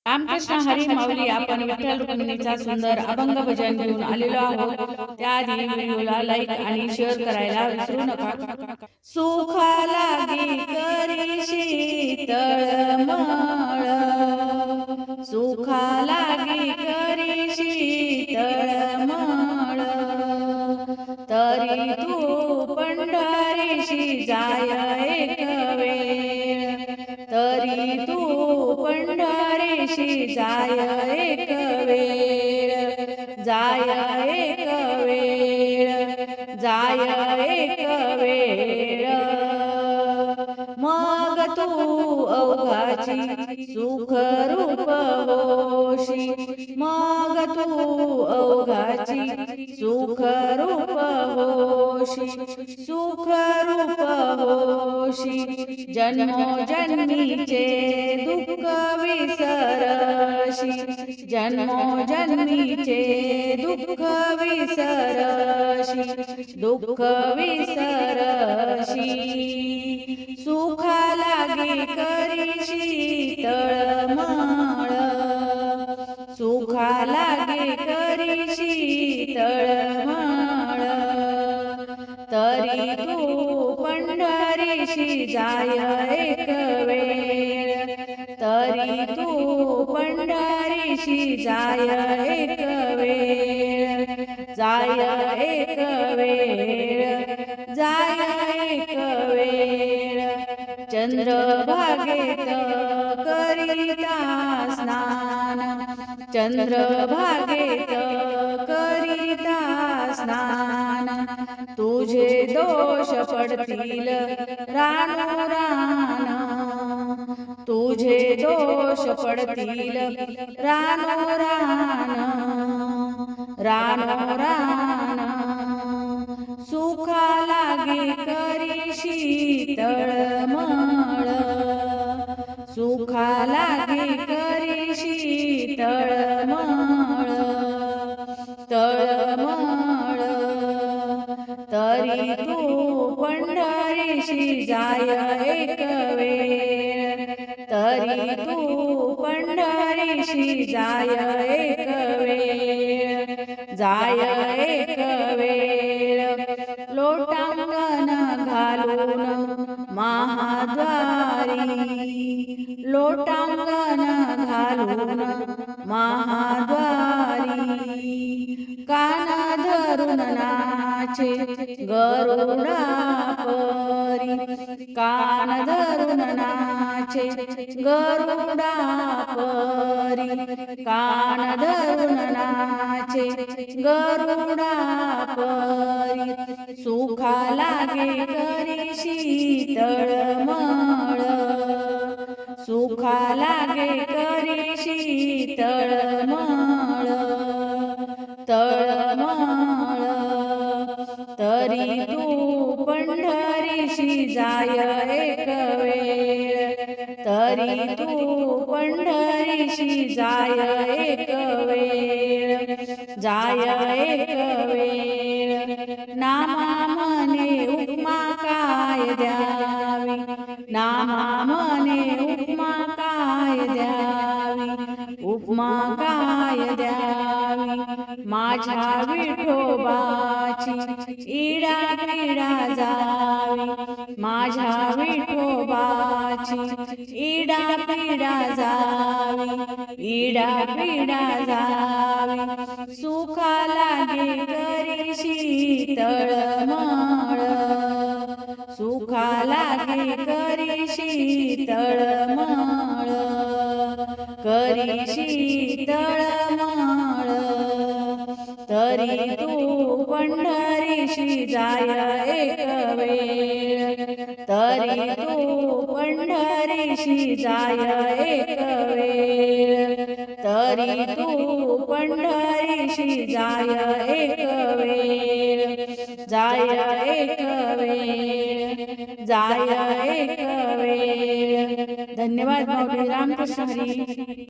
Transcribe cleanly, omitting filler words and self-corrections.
रामकृष्ण हरी माऊली. आपण विठ्ठल रुक्मिणीचा सुंदर अभंग भजन घेऊन आलेलो आहोत. त्याआधी व्हिडिओला लाईक आणि शेअर करायला विसरू नका. सुखा लागी करीशी तळमळ, सुखा लागी करीशी तळमळ, तरी तू पंढरीशी जाय एक वेळ, तरी तू पंढरीशी जाय एक वेळ, जाय एक वेळ, जाय एक वेळ. मग तू अवघाची सुख रूप होशी, मग तू अवघाची सुख रूप होशी, सुख रूप होशी. जन्मोजन्मीचे दुःख विसरशी, जन्मोजन्मीचे दुःख विसरशी, दुःख विसरशी. सुखा लागी करीशी तळमळ, सुखा लागी करीशी तळमळ, तरी तू पंढरीशी जाय एक वेळ, तरी तू पंढरीशी जाय एक वेळ, जाय एक वेळ, जाय एक वेळ. चंद्रभागेत करिता स्नान, चंद्रभागेत करिता स्नान, तुझे दोष पडतील रानोरान, तुझे दोष पडतील रानोरान, रानोरान. सुखा लागी करीशी तळमळ, सुखा लागी करीशी तळमळ, तळमळ, तरी तू पंढरीशी जाय एक वेळ, तरी तू पंढरीशी जाय एक वेळ, जाय एक वेळ. लोटांगण घालून महाद्वारी, लोटांगण घालून महाद्वारी, कान धरून नाचे गरुडा परी, कान धरून नाचे गरुडा परी, कान धरून नाचे गरुडा परी. सुखा लागे करीशी तळमळ, सुखा लागे करीशी तळमळ, तळमळ, तरी तू पंढरीशी जाय एक वेळ, तरी तू पंढरीशी जाय एक वेळ, जाय एक वेळ. नामा म्हणे उपमा काय द्यावी, नामा म्हणे उपमा काय द्यावी, उपमा काय द्यावी. माझ्या विठोबाची इडा पिडा जावी, माझ्या विठोबाची इडा पिडा जावी, इडा पिडा जावी. सुखा लागे करीशी तळमळ, सुखा लागे करीशी तळमळ, करीशी तळमळ, तरी तू पंढरीशी जाय एक वेळ, तरी तू पंढरीशी जाय एक वेळ, तरी तू पंढरीशी जाय एक वेळ, जाय एक वेळ, जाय एक वेळ. धन्यवाद माऊली. रामकृष्ण हरी.